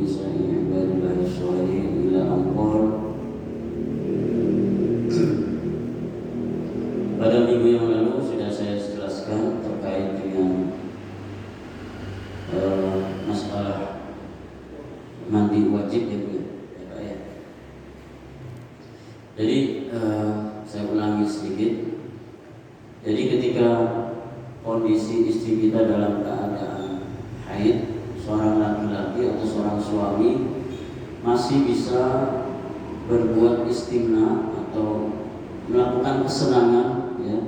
nisa'i ibadillahi sholihin ila anqal. Pada minggu yang lalu sudah saya jelaskan terkait dengan masalah mandi wajib ya Bu ya. Jadi saya ulangi sedikit. Jadi ketika kondisi istri kita dalam keadaan haid, seorang laki-laki atau seorang suami masih bisa berbuat istimna atau melakukan kesenangan ya,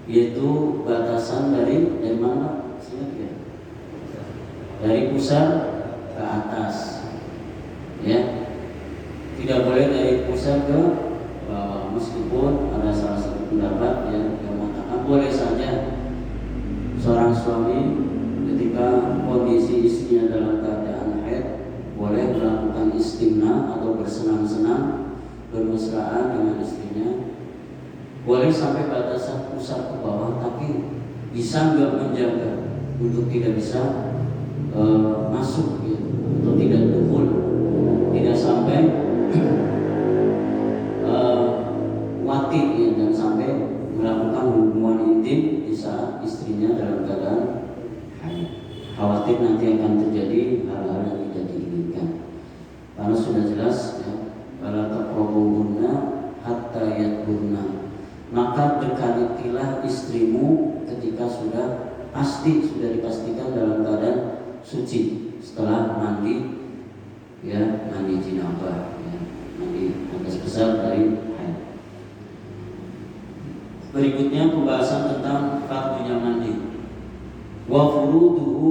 yaitu batasan dari mana? Ya? Dari pusar ke atas ya, tidak boleh dari pusar ke bawah. Meskipun ada salah satu pendapat yang mengatakan boleh saja seorang suami ketika kondisi istrinya dalam keadaan haid boleh melakukan istimna atau bersenang-senang, bermesraan dengan istrinya, boleh sampai batasan pusar ke bawah, tapi bisa nggak menjaga untuk tidak bisa masuk gitu, atau tidak dukul, tidak sampai wati ya, dan sampai melakukan hubungan intim di saat istrinya dalam keadaan haid. Khawatir nanti akan terjadi hal-hal yang tidak diinginkan. Karena sudah jelas ya, fala taqrabuhunna hatta yatahurna. Maka dekatilah istrimu ketika sudah dipastikan dalam keadaan suci setelah mandi ya, mandi jinabah ya, mandi hadas besar dari haid. Berikutnya pembahasan tentang fardunya mandi. Wa furuduhu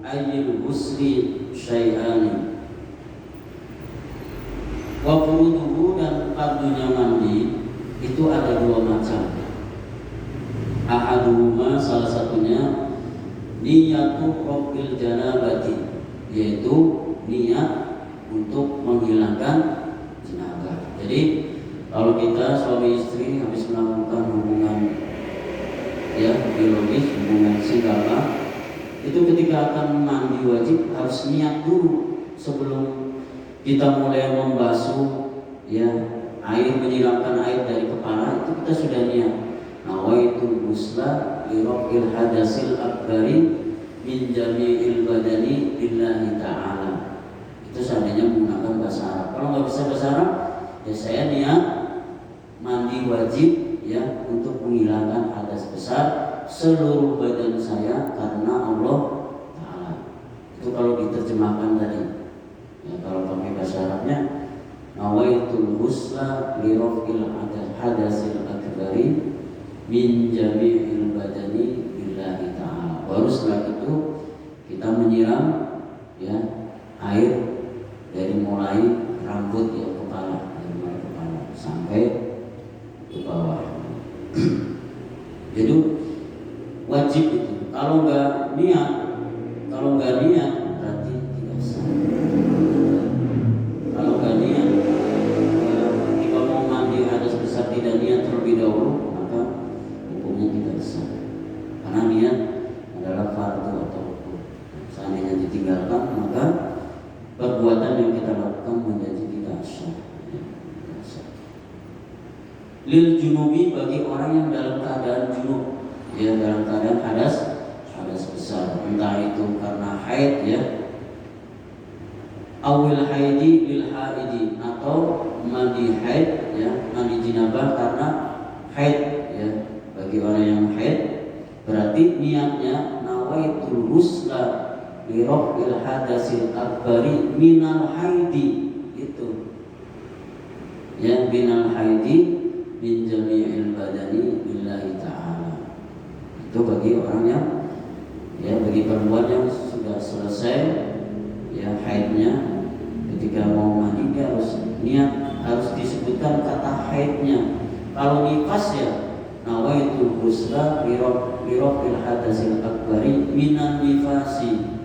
ayyul husli syai'ani. Wa furuduhu, dan fardunya mandi itu ada dua macam. Ahaduhuma, salah satunya niyatu raf'il janabati, yaitu niat untuk menghilangkan jenabah. Jadi kalau kita suami istri habis melakukan hubungan ya biologis, hubungan segala, itu ketika akan mandi wajib harus niat dulu sebelum kita mulai membasuh ya, air, menyiramkan air dari kepala, itu kita sudah niat nawaitu ghusla li raf'il hadasil akbari min jami'il badani lillahi ta'ala. Itu seandainya menggunakan bahasa Arab. Kalau nggak bisa bahasa Arab ya saya niat mandi wajib ya untuk menghilangkan hadas besar seluruh badan saya karena Allah Ta'ala. Itu kalau diterjemahkan tadi ya, kalau pakai bahasa Arabnya nawaitul ghusla li raf'il hadasil akbari min jami'il badani lillahi ta'ala. Baru setelah itu kita menyiram ya air dari mulai rambut ya, kepala, dari mulai kepala sampai ke bawah. Jadi wajib itu. Kalau nggak niat berarti tidak sah. Kalau nggak niat, ketika mau mandi hadas besar tidak niat terlebih dahulu, maka hukumnya tidak sah. Karena niat adalah fardu atau hukum. Seandainya ditinggalkan, maka perbuatan yang kita lakukan menjadi tidak sah. Lil junubi, bagi orang yang dalam keadaan junub ya, dalam keadaan hadas besar, entah itu karena haid ya, awil haidi lil haidi, atau mandi haid ya, mandi jinabah karena haid ya, bagi orang yang haid berarti niatnya nawaitul ghusla li raf'il hadasil akbari minal haidi, itu ya, minal haidi min jami'il badani billahi ta'ala. Itu bagi orang yang ya, bagi perempuan yang sudah selesai ya haidnya, ketika mau mandi dia harus niat, harus disebutkan kata haidnya. Kalau nifas ya nawaitul ghusla li raf'il hadasil akbari minan nifasi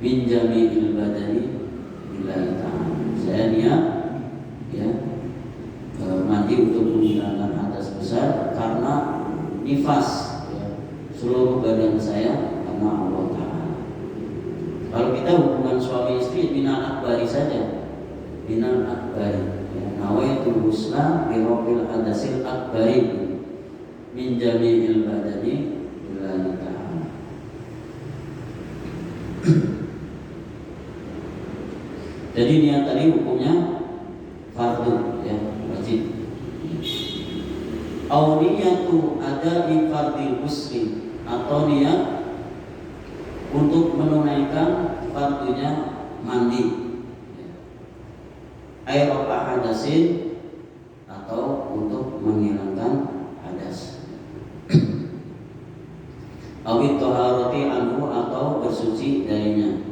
min jami'il badani billahi ta'ala. Saya niat ya mandi untuk menghilangkan hadas besar karena nifas ya, seluruh badan saya karena Allah Ta'ala. Kalau kita hubungan suami istri minal akbari saja, minal akbari. Nawaitul husna bi rabbil hadasil akbari min jami'il badani lillahi ta'ala. Jadi niat tadi hukumnya fardu, ya, wajib. Au niyatu ada'i fardil husni, atau niat untuk menunaikan fardunya mandi, air hadasin, atau untuk menghilangkan hadas, awit toharoti anhu, atau bersuci darinya.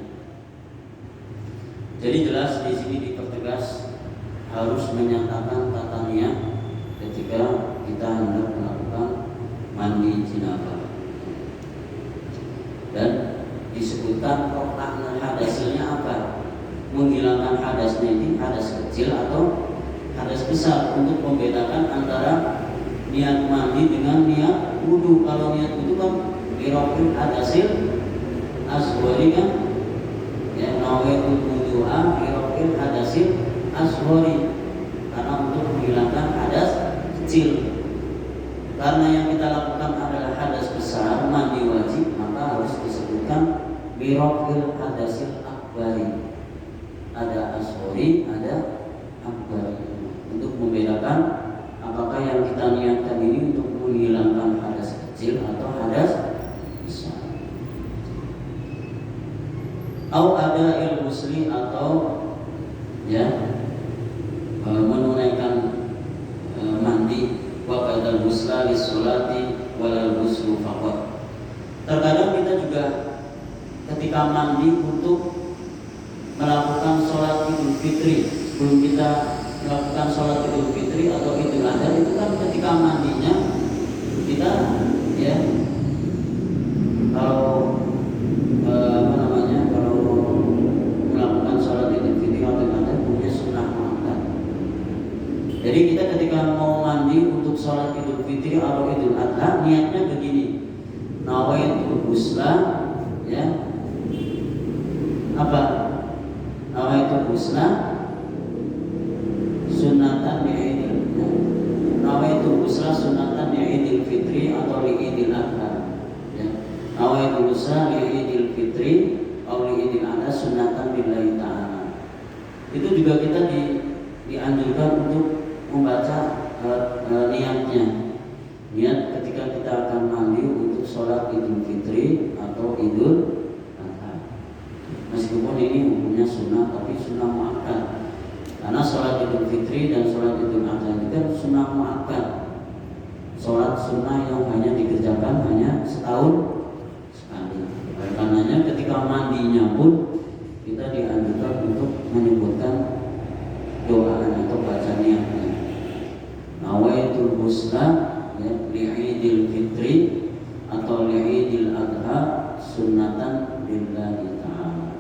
Jadi jelas di sini dipertegas harus menyatakan kata niat ketika kita hendak melakukan mandi janabah. Dan disebutkan makna hadasnya apa? Menghilangkan hadasnya ini hadas kecil atau hadas besar, untuk membedakan antara niat mandi dengan niat wudu. Kalau niat wudu kan birofil hadasil asghari kan, ya, nawaitul wudu'a birofil hadasil asghari, karena untuk menghilangkan hadas kecil. Karena yang kita lakukan adalah hadas besar, mandi wajib, maka harus disebutkan birofil hadasil akbari. Ada asghari, ada akbari, untuk membedakan apakah yang kita niatkan ini untuk menghilangkan hadas kecil atau hadas besar. Au ada ilmusli, atau ya menunaikan mandi wa badal ghusla lis-sholati walal ghuslu faqat. Terkadang kita juga ketika mandi untuk melakukan sholat Idul Fitri, sebelum kita melakukan sholat Idul Fitri atau Idul Adha, itu kan ketika mandinya kita, ya, kalau kalau melakukan sholat Idul Fitri atau Idul Adha punya sunnah muakkad. Jadi kita ketika mau mandi untuk sholat Idul Fitri atau Idul Adha, niatnya begini: nawaitul ghusla, ya, apa? Nawaitul ghusla sunatan li'idil, nawaitul ghusla sunatan li'idil fitri atau li'idil adha, ya. Nawaitul ghusla li'idil fitri atau li'idil adha sunatan lillahi ta'ala. Itu juga kita dianjurkan untuk membaca niatnya. Niat ketika kita akan mandi untuk sholat Idul Fitri atau Idul Adha. Meskipun ini hukumnya sunnah, tapi sunnah muakkad. Karena sholat Idul Fitri dan sholat Idul Adha itu kan sunnah muakkad. Sholat sunnah yang hanya dikerjakan hanya setahun sekali. Oleh karenanya ketika mandinya pun kita dianjurkan untuk menyebutkan doa atau baca niatnya. Nawaitul ghusla, ya, li'idil fitri atau li'idil adha sunnatan lillahi ta'ala.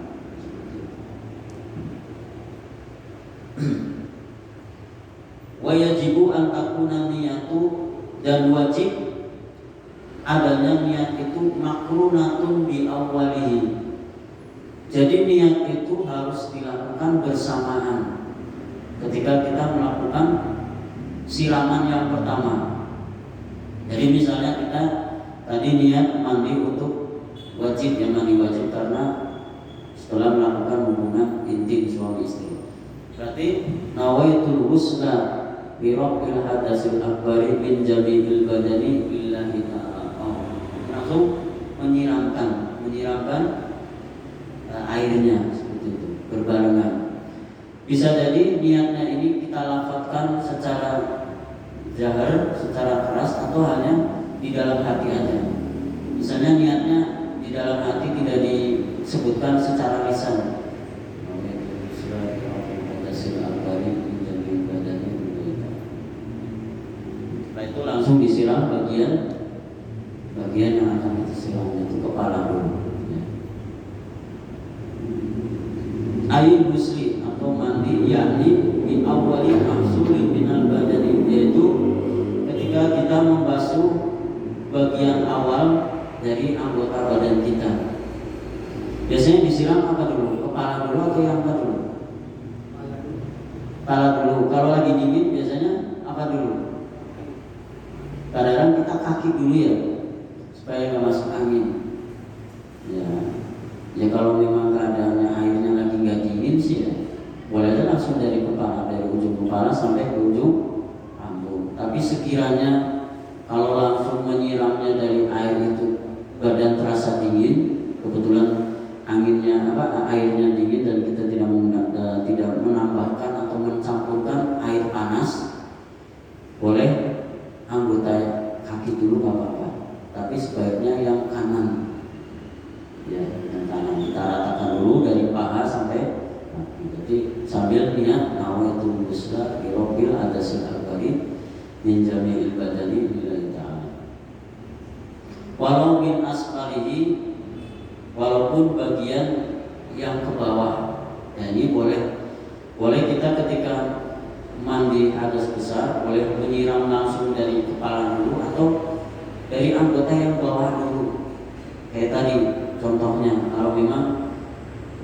Wa yajibu an takuna niyatu, dan wajib adanya niat itu makrunatun bi awwalihi. Jadi niat itu harus dilakukan bersamaan ketika kita melakukan siraman yang pertama. Jadi misalnya kita tadi niat mandi untuk wajib, ya, mandi wajib karena setelah melakukan hubungan intim suami istri. Berarti nawaitul ghusla bi rabbil hadasil akbari min jami'il badani lillahi ta'ala. Langsung menyiramkan airnya seperti itu berbarengan. Bisa jadi niatnya ini kita lafadzkan secara jahar, secara keras, atau hanya di dalam hati aja. Misalnya niatnya di dalam hati tidak disebutkan secara lisan. Setelah itu langsung disiram bagian yang akan disiram, itu kepala dulu. Air musli atau mandi, yakni min awwali mahsulin minal badani, yaitu ketika kita membasuh bagian awal dari anggota badan kita. Biasanya disiram apa dulu? Kepala dulu atau yang apa dulu? Kepala dulu. Kalau lagi dingin biasanya apa dulu? Kadang-kadang kita kaki dulu ya, supaya nggak masuk angin. Ya kalau memang keadaannya airnya lagi nggak dingin sih ya, boleh aja langsung dari kepala, dari ujung kepala sampai ke ujung rambut. Tapi sekiranya kalau langsung menyiramnya dari air itu badan terasa dingin, kebetulan airnya dingin dan kita tidak menambahkan atau mencampurkan air panas, boleh anggota kaki dulu nggak apa-apa, tapi sebaiknya yang kanan. Ya, yang kanan kita ratakan dulu dari paha sampai kaki. Jadi sambil niat nawaitu ghusla birabbil adasil akbari min jami'il badani lillahi ta'ala. Walau min asfalihi, walaupun bagian yang ke bawah. Ya, ini boleh kita ketika mandi hadas besar boleh menyiram langsung dari kepala dulu atau dari anggota yang bawah dulu. Kayak tadi contohnya, kalau memang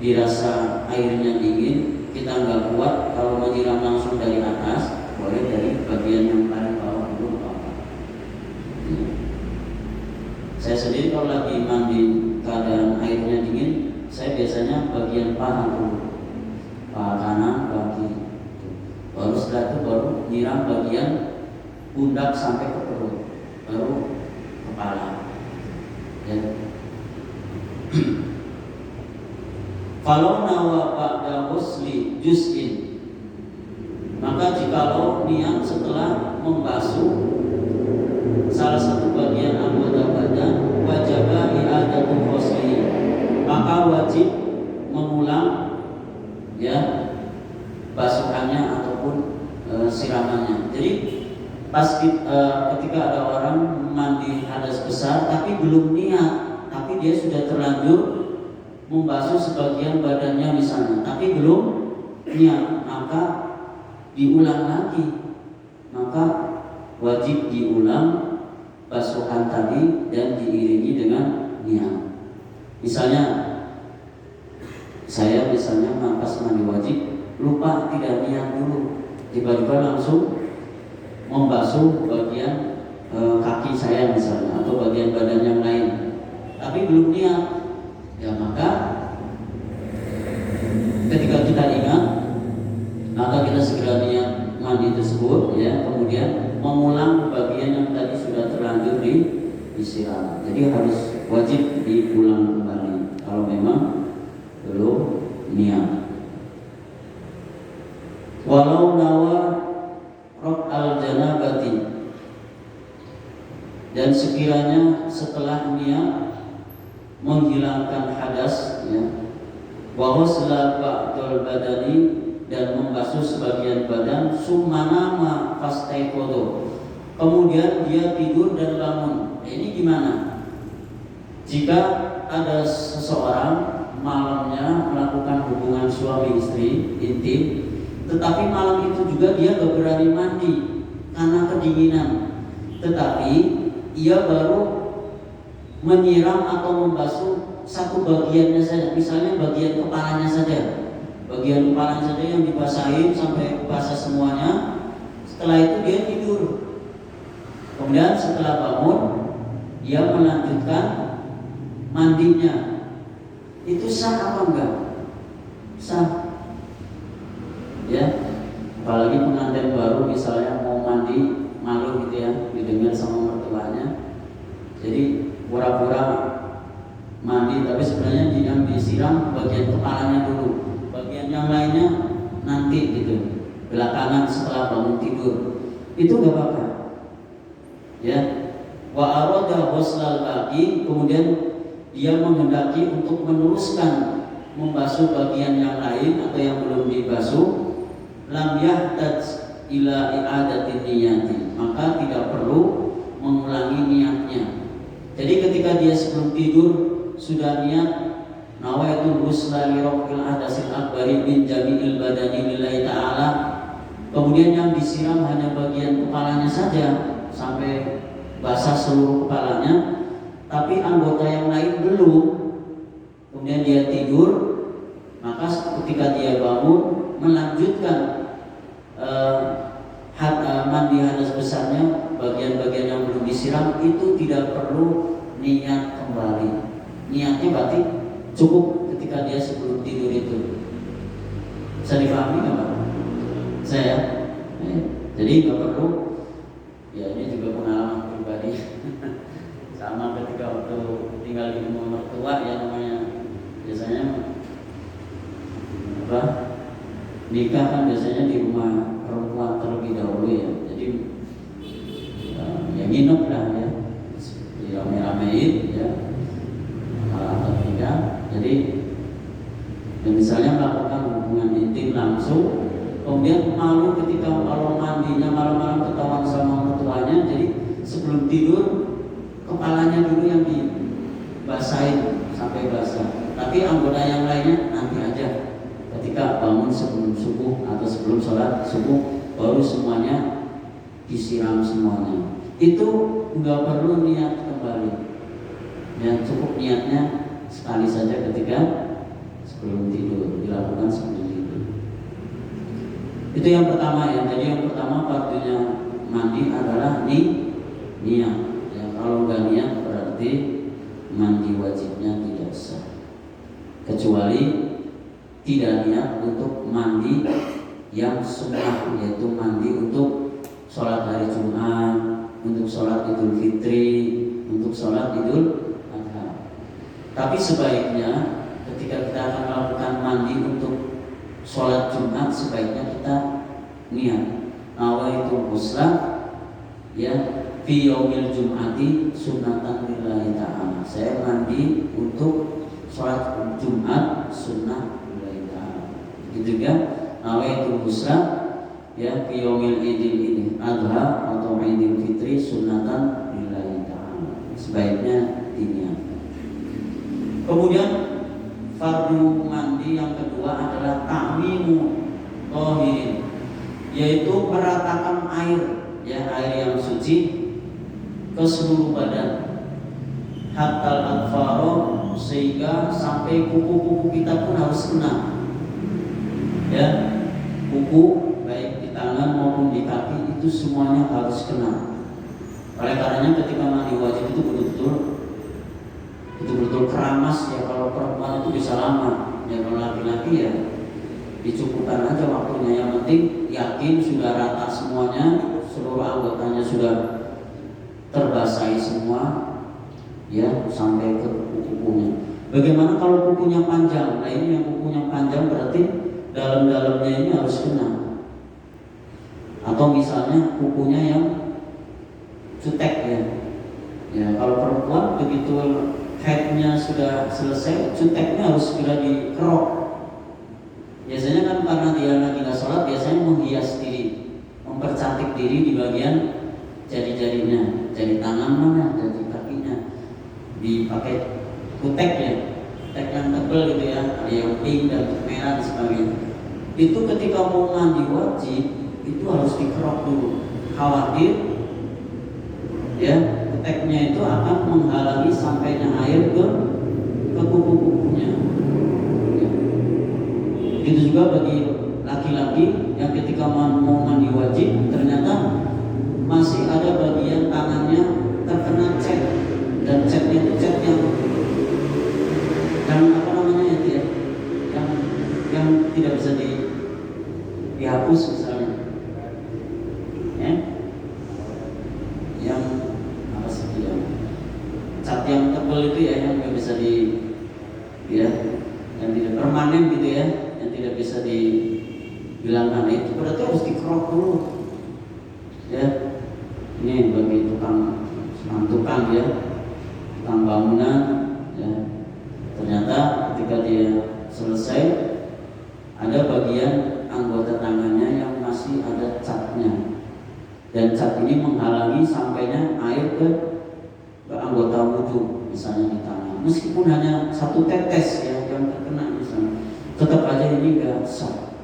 dirasa airnya dingin, kita nggak kuat, kalau menyiram langsung dari atas, boleh dari bagian yang paling bawah dulu apa. Saya sendiri kalau lagi mandi keadaan airnya dingin, saya biasanya bagian paha dulu, paha kanan, kaki. Baru setelah itu baru nyiram bagian pundak sampai ke perut, baru kepala. Ya. Kalau nawa ba'da husli juz'in, maka jikalau niat setelah membasuh salah satu bagian anggota badan, wajib i'adatu husli, maka wajib mengulang ya basuhannya ataupun siramannya. Jadi ketika ada orang mandi hadas besar tapi belum niat, tapi dia sudah terlanjur membasuh sebagian badannya misalnya, tapi belum niat, maka diulang lagi, maka wajib diulang basuhan tadi dan diiringi dengan niat. Misalnya saya pas mandi wajib lupa tidak niat dulu, tiba-tiba langsung membasuh bagian kaki saya misalnya atau bagian badan yang lain, tapi belum niat, ya maka ketika kita ingat, maka kita segera niat mandi tersebut, ya, kemudian mengulang bagian yang tadi sudah terlanjur disiram. Jadi harus wajib diulang kembali kalau memang belum niat. Walau nawa raf'al janabati, dan sekiranya setelah niat menghilangkan hadas, ya, wa ghusla ba'dal badani, dan membasuh sebagian badan, summa nama fastaiqadha, kemudian dia tidur dan bangun. Ini gimana? Jika ada seseorang malamnya melakukan hubungan suami istri intim, tetapi malam itu juga dia gak berani mandi karena kedinginan, tetapi ia baru menyiram atau membasuh satu bagiannya saja, misalnya bagian kepalanya saja, yang dibasahin sampai basah semuanya. Setelah itu dia tidur, kemudian setelah bangun dia melanjutkan mandinya. Itu sah apa enggak? Sah. Ya, apalagi pengantin baru misalnya mau mandi, malu gitu ya, didengar sama mertuanya, jadi pura-pura mandi tapi sebenarnya dia disiram bagian kepalanya dulu, bagian yang lainnya nanti gitu, belakangan setelah bangun tidur. Itu gak apa-apa, ya. Wa arada ghuslal baqi, kemudian dia menghendaki untuk meneruskan membasuh bagian yang lain atau yang belum dibasuh, lam yahtaj ila i'adatin niyati, maka tidak perlu mengulangi niatnya. Jadi ketika dia sebelum tidur sudah niat nawaitu ghusla li rabbil adasil akbari min jami'il badani lillahi ta'ala, kemudian yang disiram hanya bagian kepalanya saja sampai basah seluruh kepalanya, tapi anggota yang lain belum, kemudian dia tidur, maka ketika dia bangun melanjutkan mandi hadas besarnya, bagian-bagian yang belum disiram itu tidak perlu niat kembali. Niatnya berarti cukup ketika dia sebelum tidur itu. Bisa dipahami nggak Pak? Saya jadi nggak perlu. Ya ini juga pengalaman pribadi. Sama ketika waktu tinggal di rumah mertua, ya namanya biasanya nikah kan biasanya di rumah perempuan terlebih dahulu ya. Jadi ya nginep lah ya, dirame-ramein ya, atau tidak. Jadi misalnya melakukan hubungan intim langsung, kemudian malu ketika kalau mandinya malam-malam ketahuan sama mertuanya. Jadi sebelum tidur kepalanya dulu yang dibasahin sampai basah, tapi anggota yang lainnya nanti aja. Ketika bangun sebelum subuh atau sebelum sholat subuh baru semuanya disiram semuanya. Itu nggak perlu niat kembali. Ya cukup niatnya sekali saja ketika sebelum tidur, dilakukan sebelum tidur. Itu yang pertama ya. Jadi yang pertama fardunya mandi adalah niat. Ya, kalau nggak niat berarti mandi wajibnya tidak sah. Kecuali tidak niat untuk mandi yang sunnah, yaitu mandi untuk sholat hari Jumat, untuk sholat Idul Fitri, untuk sholat Idul Adha. Tapi sebaiknya ketika kita akan melakukan mandi untuk sholat Jumat, sebaiknya kita niat nawaitul ghusla ya fi yaumil jum'ati sunnatan lillahi ta'ala. Saya mandi untuk sholat Jumat sunnah lillahi ta'ala. Begitu juga nawaitul ghusla ya fi yaumil idil adha atau idul fitri sunnatan lillahi ta'ala. Sebaiknya diniatkan. Kemudian fardu mandi yang kedua adalah ta'mimu tahirin, yaitu meratakan air ya, air yang suci ke seluruh badan, hatal adfaro, sehingga sampai kuku-kuku kita pun harus kena ya, kuku baik di tangan maupun di kaki itu semuanya harus kena. Oleh karenanya ketika mandi wajib itu betul-betul keramas ya. Kalau perempuan itu bisa lama ya, kalau laki-laki ya dicukupkan aja waktunya. Yang penting yakin sudah rata semuanya, seluruh anggotanya sudah terbasahi semua ya, sampai ke kukunya. Bagaimana kalau kukunya panjang? Nah ini yang kukunya panjang berarti dalam-dalamnya ini harus kena. Atau misalnya kukunya yang jutek ya. Ya kalau perempuan begitu headnya sudah selesai, juteknya harus segera dikerok. Biasanya kan karena dia lagi nggak sholat, biasanya menghias diri, mempercantik diri di bagian jari-jarinya, jari tangan mana, jari kakinya, dipakai kutek ya, kutek yang tebal gitu ya, ada yang pink dan merah dan sebagainya. Itu ketika mau mandi wajib itu harus dikerok dulu, khawatir ya kuteknya itu akan menghalangi sampainya air ke kuku-kukunya. Itu juga bagi laki-laki yang ketika mau mandi wajib ternyata masih ada bagian tangannya terkena cat, dan catnya itu cat yang apa namanya itu ya, yang tidak bisa dihapus misalnya ya, yang apa sih ya, cat yang tebal itu ya, yang nggak bisa ya, yang tidak permanen gitu ya, yang tidak bisa dihilangkan. Itu berarti harus dikerok dulu ya. Ini bagi tukang ya, tukang bangunan ya, ternyata ketika dia selesai ada bagian anggota tangannya yang masih ada catnya, dan cat ini menghalangi sampainya air ke anggota wudhu misalnya di tangan. Meskipun hanya satu tetes ya yang terkena misalnya, tetap aja ini gak sah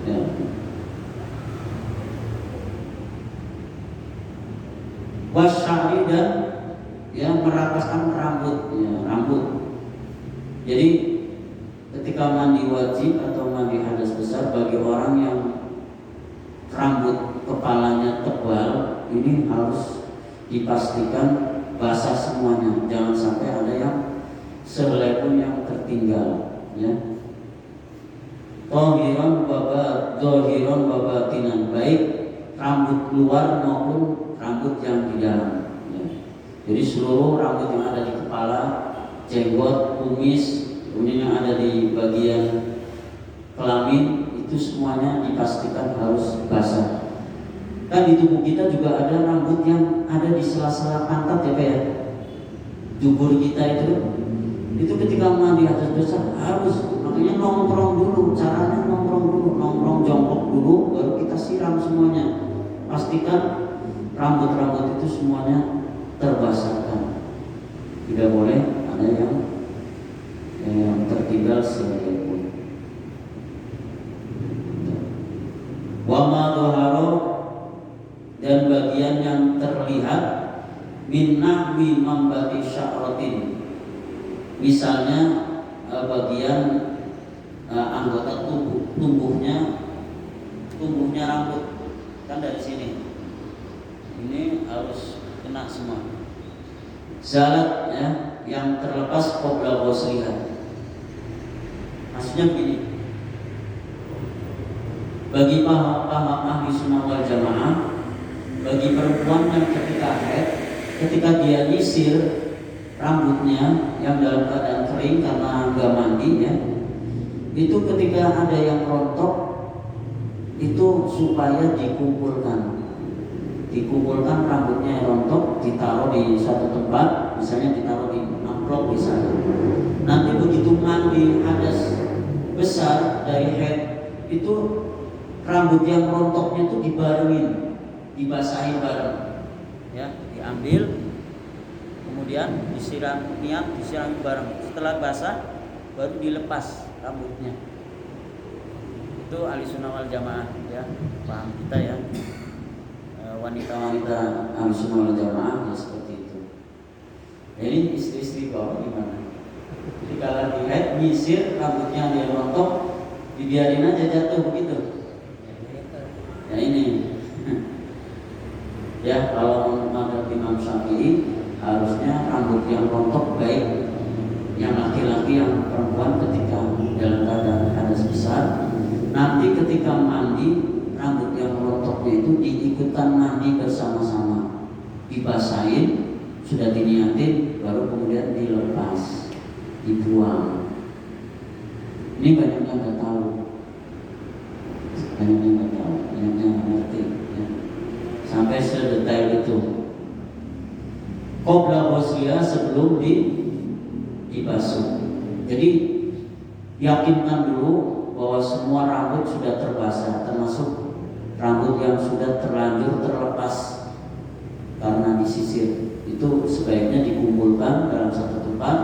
ya. Wasyari, dan ya merapaskan rambut ya, rambut Jadi ketika mandi wajib atau mandi hadas besar bagi orang yang rambut kepalanya tebal, ini harus dipastikan basah semuanya, jangan sampai ada yang sehelai pun yang tertinggal, ya. Zahiran wa batinan, baik rambut luar maupun rambut yang di dalam, ya. Jadi seluruh rambut yang ada di kepala, jenggot, kumis, kemudian yang ada di bagian kelamin, itu semuanya dipastikan harus basah. Kan di tubuh kita juga ada rambut yang ada di sela-sela pantat, ya Pak ya. Jubur kita itu ketika mandi hadas besar harus, makanya nongkrong dulu, caranya nongkrong jongkok dulu, baru kita siram semuanya. Pastikan rambut-rambut itu semuanya terbasahkan, tidak boleh ada yang tertinggal sedikitpun. Wa ma dhahara, dan bagian yang terlihat min nahwi mambati sya'ratin, misalnya bagian anggota tubuhnya rambut, kan dari sini ini harus kena semua. Zalat, ya, yang terlepas qabla ghusliha. Maksudnya begini, bagi paham ahli sunnah wal jamaah, bagi perempuan yang ketika haid, ketika dia nyisir rambutnya yang dalam keadaan kering karena nggak mandi, ya, itu ketika ada yang rontok, itu supaya dikumpulkan rambutnya yang rontok, ditaruh di suatu tempat, misalnya ditaruh di amplop di sana. Nanti begitu mandi hadas besar dari haid, itu rambut yang rontoknya itu dibarengin, dibasahin bareng, ya, diambil, kemudian disiram bareng. Setelah basah baru dilepas rambutnya. Itu ahli sunnah wal jamaah, ya, paham kita, ya. Wanita-wanita ahli sunnah wal jamaah, ya, seperti itu. Jadi istri-istri kau gimana? Ketika lagi haid, nyisir rambutnya dia rontok, dibiarin aja jatuh begitu. Ya ini. Ya, kalau menurut Imam Syafi'i harusnya rambut yang rontok, baik yang laki-laki yang perempuan, ketika dalam keadaan hadas besar, nanti ketika mandi rambut yang rontoknya itu diikutan mandi bersama-sama, dibasahin, sudah diniatin, baru kemudian dilepas, dibuang. Ini banyak yang nggak tahu, banyak yang nggak ngerti, ya. Sampai sedetail itu. Qabla ghusliha, sebelum dibasuh. Jadi yakinkan dulu bahwa semua rambut sudah terbasah, termasuk rambut yang sudah terlanjur terlepas karena disisir. Itu sebaiknya dikumpulkan dalam satu tempat.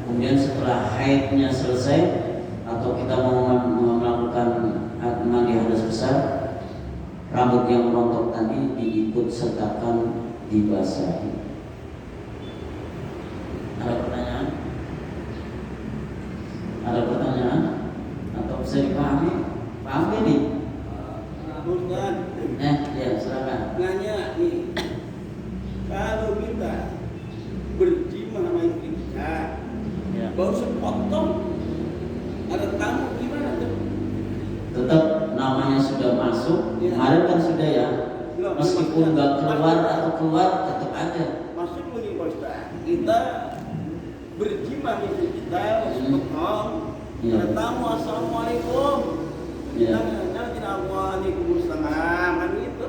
Kemudian setelah haidnya selesai atau kita mau melakukan mandi hadas besar, rambut yang rontok tadi diikut sertakan dibasahi. Ada pertanyaan? Ada pertanyaan? Atau bisa dipahami? Paham ini? Ya, silakan. Nanya nih, kalau kita berjima sama istri kita, Ya. baru sepotong, ada tamu gimana tuh? Tetap namanya sudah masuk. Ya. Kemarin kan sudah, ya. Meskipun nggak keluar atau keluar, tetap aja. Maksud begini Pak Ustaz, kita berjima sama istri kita, sepotong, Ya. ada tamu, assalamualaikum. Ya. Kita Waalaikumsalam, kan gitu.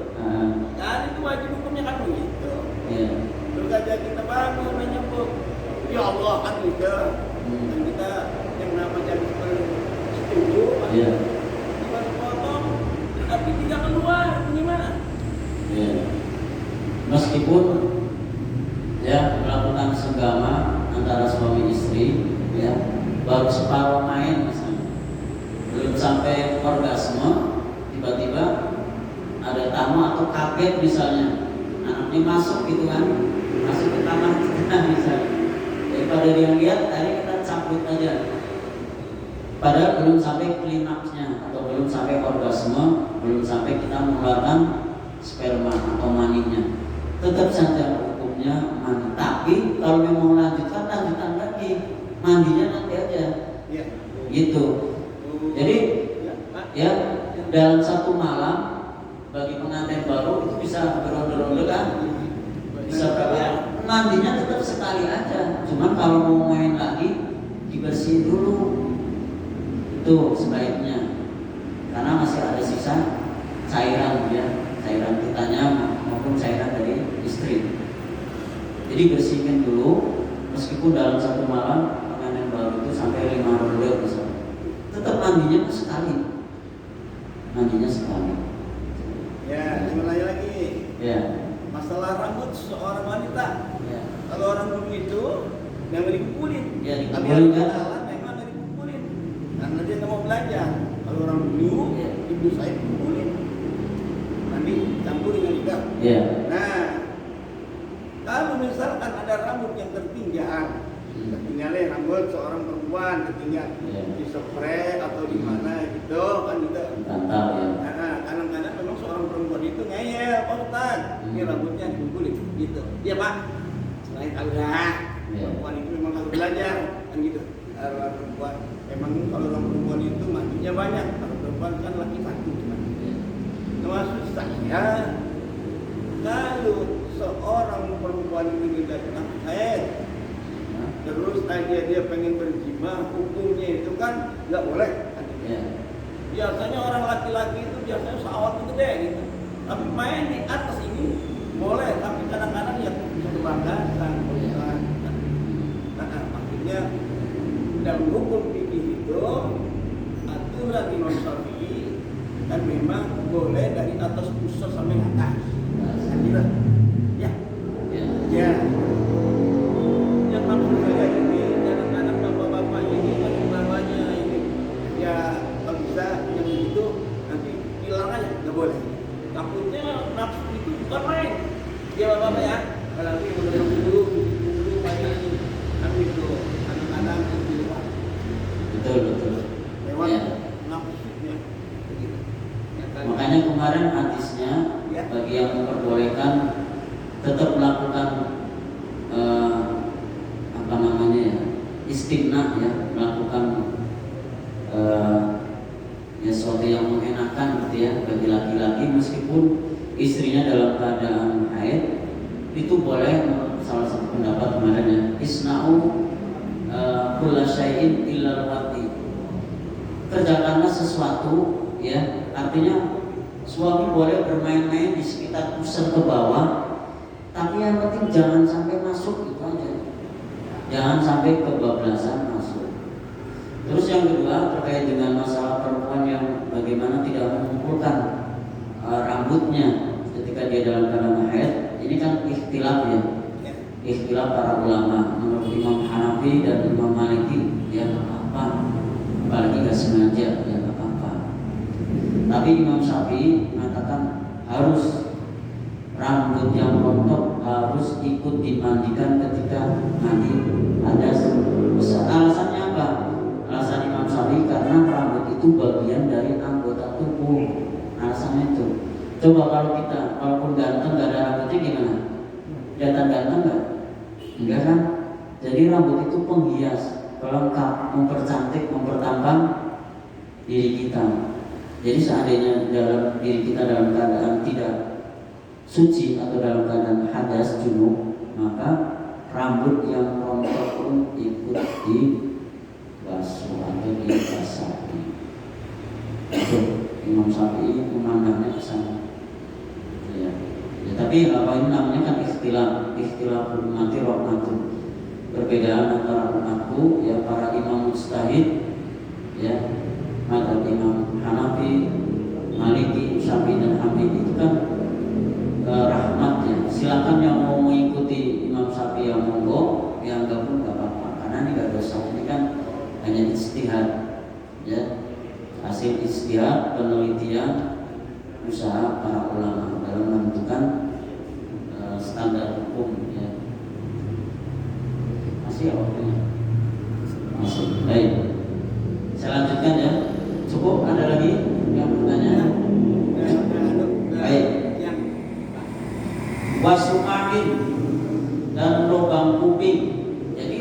Dan itu wajib hukumnya kan begitu. Ya. Terus aja kita bangun menyebut, ya Allah, kan gitu. Dan kita yang namanya setuju, Ya. kita potong, tapi tidak keluar, gimana? Ya. Meskipun, ya, melakukan senggama antara suami istri, ya, baru separuh main misalnya, belum sampai orgasme, tiba-tiba ada tamu atau kaget misalnya, anaknya masuk gitu kan, masuk ke kamar kita misalnya, daripada dia lihat, tadi kita campur rambut aja. Padahal belum sampai klimaksnya atau belum sampai orgasme, belum sampai kita mengeluarkan sperma atau maninya. Tetap saja hukumnya mandi. Tapi kalau memang lanjutkan lagi, mandinya nanti aja. Ya. Gitu. Jadi ya dalam satu malam bagi pengantin baru itu bisa beronde-ronde kan? Bisa berapa? Mandinya tetap sekali aja. Cuman kalau mau main lagi dibersihin dulu. Itu sebaiknya, karena masih ada sisa cairan ya, cairan kitanya maupun cairan dari istri. Jadi bersihkan dulu, meskipun dalam satu malam pengantin baru itu sampai 5 ronde bisa. Tetap mandinya sekali, mandinya sekali. Ya, yang lain lagi. Ya. Masalah rambut seorang wanita. Ya. Kalau orang dulu itu yang dikumpulin. Ya, Tapi dikumpulin yang kan? memang dikumpulin. Karena dia nggak mau belajar. Kalau orang dulu, Ya. ibu saya kumpulin. Nanti campur dengan ikan. Ya. Nah, kalau misalkan ada rambut yang tertinggal, tertinggalnya rambut seorang perempuan tertinggal Ya. di spray atau di mana gitu kan gitu. Mantap ya. Nah, kadang-kadang memang seorang perempuan itu ngeyel, Pak Ustaz. Ini rambutnya dikumpulin gitu. Iya Pak. Selain tahu dah, perempuan itu memang harus belajar kan gitu. Kalau perempuan memang kalau orang perempuan itu mandinya banyak. Kalau perempuan kan laki satu cuma. Maksud saya kalau seorang perempuan itu tidak kena haid, terus dia pengen berjima, hukumnya itu kan nggak boleh. Ya. Biasanya orang laki-laki itu biasanya syahwat itu gede gitu. Tapi main di atas ini boleh, tapi kadang-kadang ya bisa kebablasan. Nah, maksudnya dalam hukum fikih itu aturan Imam Syafi'i dan memang boleh dari atas pusat sampai atas. Nah, ya. Ya. Yang maksud saya ini kadang-kadang bapak-bapak ini kan namanya ini ya kalau bisa yang itu nanti hilang aja, nggak boleh. Takutnya nafsu itu bukan main. Ya bapak ya, kalau nanti udah dulu main kan itu kadang-kadang itu Betul. lewat Ya. nafsunya begitu. Ya kan? Makanya kemarin hadisnya bagi yang memperbolehkan tetap melakukan apa namanya ya, istimna ya, melakukan ya sesuatu yang mengenakan gitu ya bagi laki-laki meskipun istrinya dalam keadaan haid, itu boleh. Salah satu pendapat kemarin ya, isna'u kulla syai'in illal wati, kerjakanlah sesuatu ya, artinya suami boleh bermain-main di sekitar pusat ke bawah, tapi yang penting jangan sampai masuk itu aja, jangan sampai kebablasan masuk. Terus yang kedua terkait dengan masalah perempuan yang bagaimana tidak mengumpulkan rambutnya ketika dia dalam keadaan haid, ini kan ikhtilaf ya, ikhtilaf para ulama. Menurut Imam Hanafi dan Imam Maliki ya apa, apalagi nggak sengaja ya apa. Tapi Imam Syafi'i mengatakan harus rambut yang rontok harus ikut dimandikan ketika mandi hadas. Alasannya apa? Alasan Imam Syafi'i karena rambut itu bagian dari anggota tubuh. Alasannya itu. Coba kalau kita, walaupun ganteng gak ada rambutnya gimana? Kelihatan ganteng nggak? Enggak kan? Jadi rambut itu penghias, pelengkap, mempercantik, mempertampang diri kita. Jadi seandainya dalam diri kita dalam keadaan tidak suci atau dalam keadaan hadas junub, maka rambut yang rontok pun ikut dibasuh atau dibasahi. Itu Imam Syafi'i memandangnya ke sana. Ya. Tapi apa ini namanya kan ikhtilaf ummati rahmatun. Perbedaan antara umatku ya para imam mujtahid ya, madzhab Imam Hanafi, Maliki, Syafi'i dan Hambali itu kan rahmat ya. Silakan yang mau mengikuti Imam Syafi'i yang monggo, yang enggak pun enggak apa-apa. Karena ini enggak dosa. Ini kan hanya ijtihad ya. Hasil ijtihad, penelitian, usaha para ulama dalam menentukan standar hukum ya. Masih ya waktunya? Masih.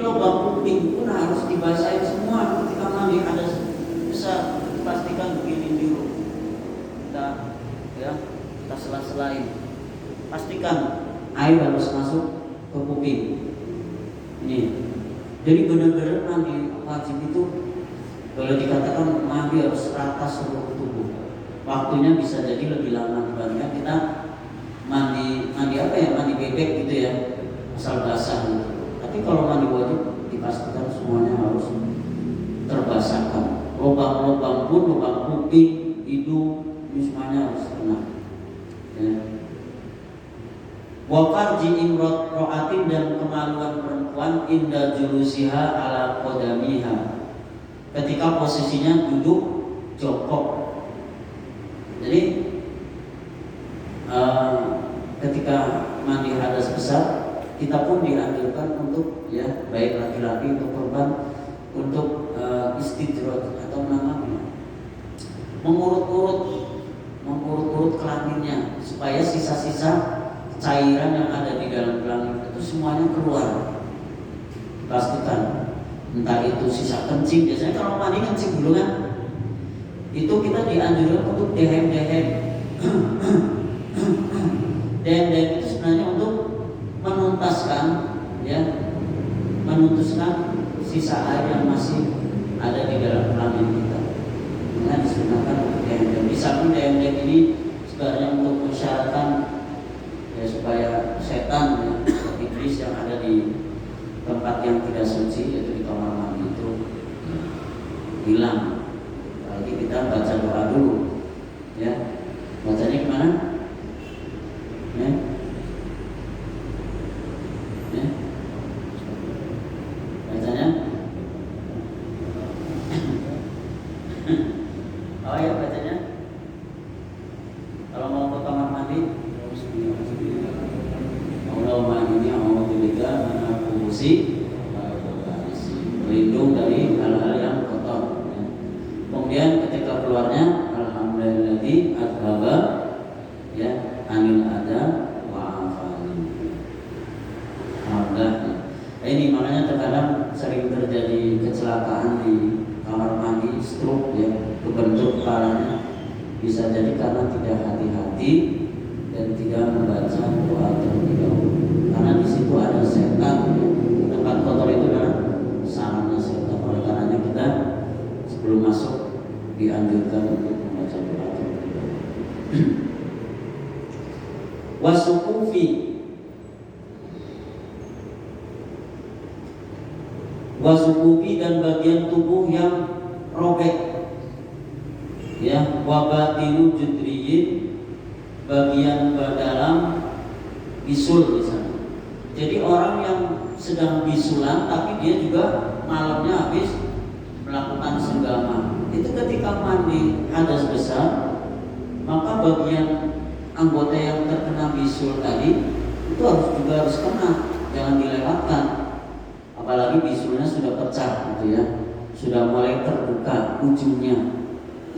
lubang kuping pun harus dibasahin semua ketika mandi hadas besar. Pastikan begini dulu. Kita sela-selain. Pastikan air harus masuk ke kuping. Ini. Jadi benar-benar mandi wajib itu kalau dikatakan mandi harus rata seluruh tubuh. Waktunya bisa jadi lebih lama dibandingkan kita mandi apa ya, mandi bebek gitu ya, asal basah gitu. Tapi kalau mandi wajib dipastikan semuanya harus terbasahkan. Lubang-lubang pun, lubang kuping, hidung, ini semuanya harus kena. Ya. Wa farji imra'atin, dan kemaluan perempuan inda julusiha ala qadamiha, ketika posisinya duduk jongkok. Jadi ketika mandi hadas besar, kita pun dianjurkan untuk ya, baik laki-laki untuk perempuan, untuk istijroj atau namanya mengurut-urut kelaminnya supaya sisa-sisa cairan yang ada di dalam kelamin itu semuanya keluar. Pastikan, entah itu sisa kencing, biasanya kalau mandi kencing dulu kan, itu kita dianjurkan untuk dehem-dehem. Dehem-dehem itu sebenarnya untuk menuntaskan sisa air yang masih ada di dalam kelamin kita. Dengan disunahkan untuk dehem-dehem. Di samping dehem-dehem ini sebenarnya untuk mensyaratkan ya, supaya setan ya, iblis yang ada di tempat yang tidak suci, yaitu di kamar mandi itu hilang. Lagi kita baca doa dulu, ya. Bacanya gimana? Ya. Ya. Bacanya? Oh ya, bacanya. Kalau mau ke kamar mandi, Allahumma inni a'udzubika min al-khubuthi berlindung dari hal-hal yang kotor. Ya. Kemudian ketika keluarnya, alhamdulilladzi adhaba ya anil ada wa afani. Alhamdulillah. Ini makanya terkadang sering terjadi kecelakaan di kamar mandi, stroke ya, kebentur kepalanya, bisa jadi karena tidak hati-hati dan tidak membaca doa terlebih dahulu. Karena di situ ada setan ya. Tempat kotor itu adalah sarangnya setan. Oleh karenanya kita sebelum masuk dianjurkan untuk membaca doa terlebih dahulu. Wasukufi dan bagian tubuh yang robek, ya, wabatinu judriyin, bagian dalam bisul misalnya. Jadi orang yang sedang bisulan tapi dia juga malamnya habis melakukan senggama, itu ketika mandi hadas besar, maka bagian anggota yang terkena bisul tadi itu harus kena, jangan dilewatkan. Apalagi bisulnya sudah pecah gitu ya, sudah mulai terbuka ujungnya,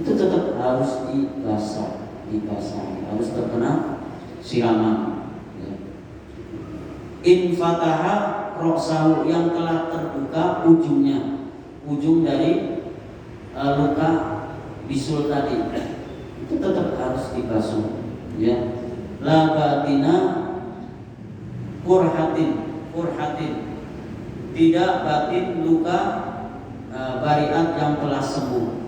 itu tetap harus dibasahi, harus terkena siraman. Ya. Infataha roksahu, yang telah terbuka ujungnya, ujung dari luka bisul tadi, itu tetap harus dibasuh. Ya. La batina kurhatin, tidak batin luka bariat yang telah sembuh.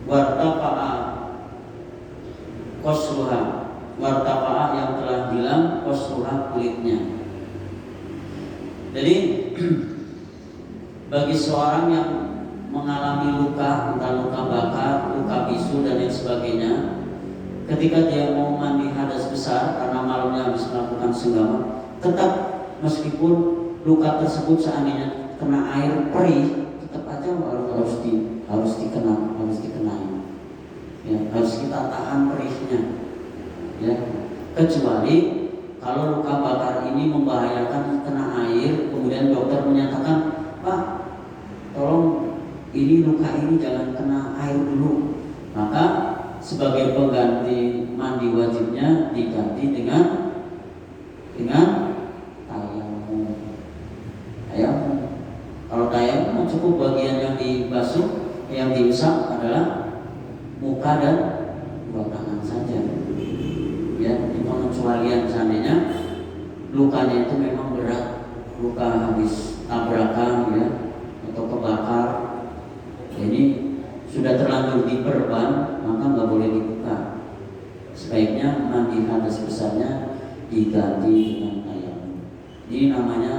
Wartafa'a qasruha, wartafa'a yang telah hilang qasruha kulitnya. Jadi bagi seorang yang mengalami luka, entah luka bakar, luka bisul dan lain sebagainya, ketika dia mau mandi hadas besar karena malamnya habis melakukan senggama, tetap meskipun luka tersebut seandainya kena air perih, tetap aja harus dikenai. Ya, harus kita tahan perihnya. Ya, kecuali kalau luka bakar ini membahayakan kena air, kemudian dokter menyatakan, Pak, tolong ini luka ini jangan kena air dulu. Maka sebagai pengganti mandi wajibnya diganti dengan tayamum. Kalau tayamum cukup bagian yang dibasuh, yang diusap adalah muka dan dua tangan saja. Ya, ini pengecualian seandainya lukanya itu memang berat, luka habis tabrakan ya atau kebakar, ini sudah terlanjur diperban, maka nggak boleh dibuka. Sebaiknya mandi hadas besarnya diganti dengan tayamum. Ini namanya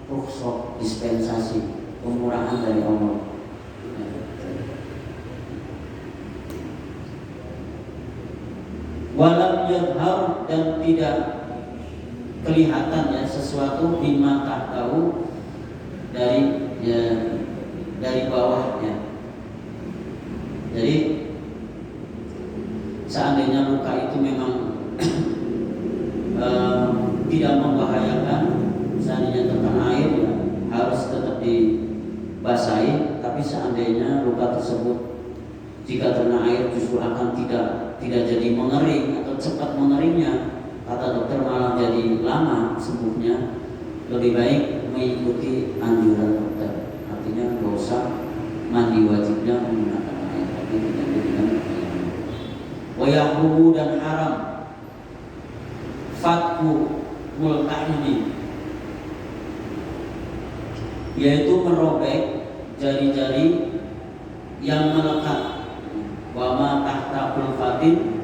rukhsah, dispensasi, pemurahan dari Allah. Walam yadhar, dan tidak kelihatan ya sesuatu bima tahu dari ya, dari bawahnya. Jadi seandainya luka itu memang tidak membahayakan, seandainya terkena air ya, harus tetap dibasahi. Tapi seandainya luka tersebut jika terkena air justru akan tidak jadi mengering atau cepat mengeringnya, kata dokter malah jadi lama sembuhnya, lebih baik mengikuti anjuran dokter. Artinya nggak usah mandi wajibnya menggunakan air, tapi diganti dengan air. Wayahrumu, dan haram fatku mulkaini, yaitu merobek jari-jari yang melekat. Wama tahta kulfatin,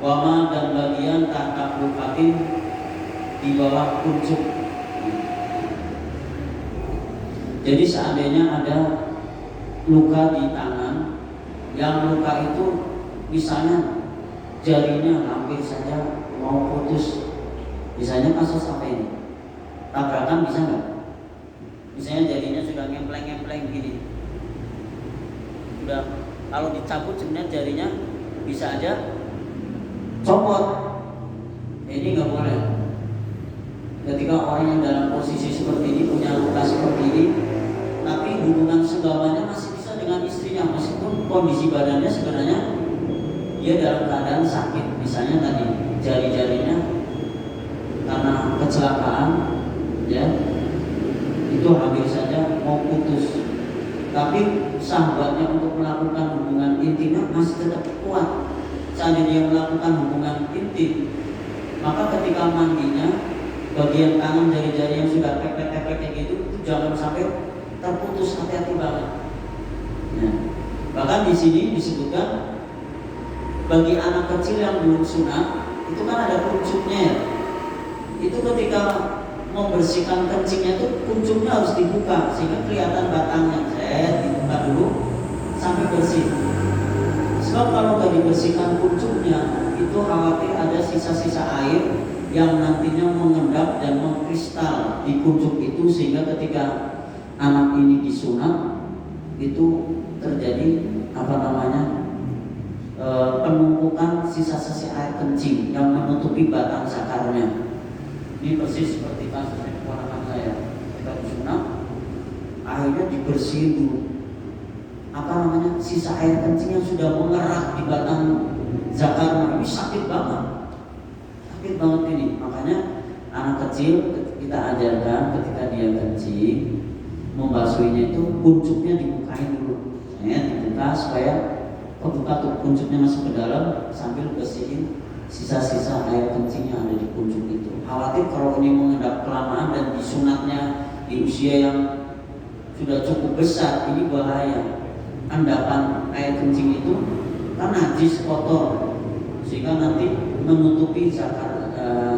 wama dan bagian tahta kulfatin, di bawah kuncup. Jadi seandainya ada luka di tangan, yang luka itu misalnya jarinya hampir saja mau putus, misalnya kasus apa ini? Tabrakan bisa nggak? Misalnya jarinya sudah ngempleng-ngempleng gini, sudah kalau dicabut sebenarnya jarinya bisa aja copot. Ini nggak boleh. Ketika orang yang dalam posisi seperti ini, punya luka seperti ini, tapi hubungan segamanya masih bisa dengan istrinya, meskipun kondisi badannya sebenarnya dia dalam keadaan sakit. Misalnya tadi jari-jarinya karena kecelakaan ya itu hampir saja mau putus, tapi sahabatnya untuk melakukan hubungan intimnya masih tetap kuat. Seandainya dia melakukan hubungan intim, maka ketika mandinya bagian tangan jari-jari yang sudah pepet-pepet kayak gitu itu jangan sampai terputus, hati-hati banget. Nah, bahkan di sini disebutkan bagi anak kecil yang belum sunat itu kan ada kuncupnya ya. Itu ketika membersihkan kencingnya itu kuncupnya harus dibuka sehingga kelihatan batangnya. Dibuka dulu sampai bersih. Sebab kalau nggak dibersihkan kuncupnya, itu khawatir ada sisa-sisa air yang nantinya mengendap dan mengkristal di kuncup itu, sehingga ketika anak ini disunat itu terjadi penumpukan sisa-sisa air kencing yang menutupi batang zakarnya. Ini persis seperti kasusnya keponakan saya. Kita disunat, akhirnya dibersihin dulu sisa air kencing yang sudah mengerak di batang zakarnya. Ini sakit banget ini. Makanya anak kecil kita ajarkan ketika dia kencing, membasuhnya itu kuncupnya dibukain dulu, dibuka supaya kebuka tuh kuncupnya masuk ke dalam sambil bersihin sisa-sisa air kencing yang ada di kuncup itu. Khawatir kalau ini mengendap kelamaan dan disunatnya di usia yang sudah cukup besar, ini bahaya. Endapan air kencing itu kan najis, kotor, sehingga nanti menutupi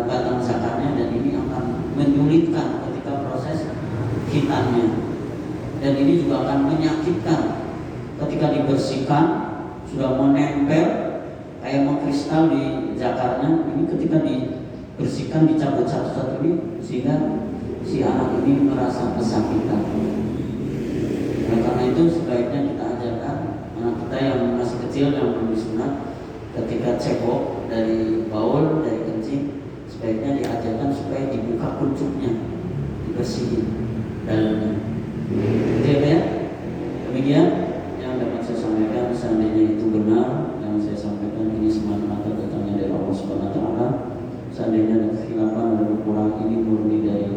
batang zakarnya, dan ini akan menyulitkan ketika proses hitannya, dan ini juga akan menyakitkan ketika dibersihkan sudah menempel kayak mengkristal di zakarnya. Ini ketika dibersihkan, dicabut satu-satu ini, sehingga si anak ini merasa kesakitan. Nah, karena itu sebaiknya kita ajarkan anak kita yang masih kecil yang belum disunat, ketika cebok dari baul, dari kencing, sebaiknya diajarkan supaya dibuka kuncupnya, dibersihin dalamnya. Ya, demikian yang dapat saya sampaikan. Seandainya itu benar yang saya sampaikan, ini semata-mata datangnya dari Allah Subhanahu wa Ta'ala. Seandainya ada kesilapan, ada kekurangan, ini murni dari